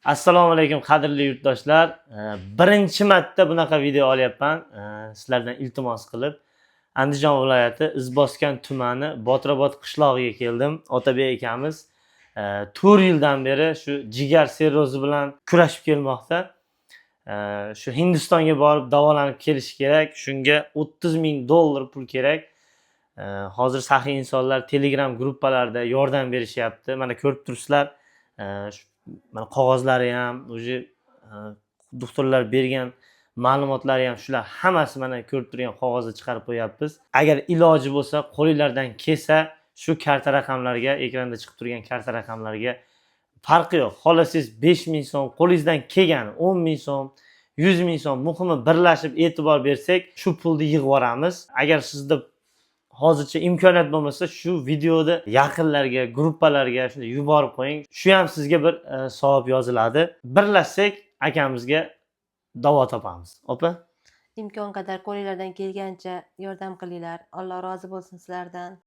Assalomu alaykum qadrli yurtdoshlar. Birinchi marta bunaqa video olyapman. Sizlardan iltimos qilib Andijon viloyati Izboskan tumani Botirobod qishlog'iga keldim. Otabek akamiz 4 yildan beri shu jigar sirrozi bilan kurashib kelmoqda. Shu Hindistonga borib davolanib kelish kerak. Shunga $30,000 pul kerak. Hozir saxiy insonlar Telegram gruppalarida yordam berishyapti. Mana ko'rib turibsizlar. Mana qog'ozlari ham, o'zi doktorlar bergan ma'lumotlari ham shular hammasi mana ko'rib turgan qog'ozda chiqarib qo'yapmiz. Agar iloji bo'lsa, qo'lingizdan kelsa, shu karta raqamlarga, ekranda chiqib turgan karta raqamlarga farqi yo'q. Xohlasangiz 5,000 so'm, qo'lingizdan kelgani 10,000 so'm, 100,000 so'm, muhimi birlashib e'tibor bersak, shu pulni yig'ib olamiz. Agar sizda hozircha imkoniyat bo'lmasa, shu videoni yaqinlarga, gruppalarga shunday yuborib qo'ying. Shu ham sizga bir savob yoziladi. Birlashsak akamizga davo topamiz. Opa? Imkon qadar qo'linglardan kelgancha yordam qilinglar. Alloh rozi bo'lsin sizlardan.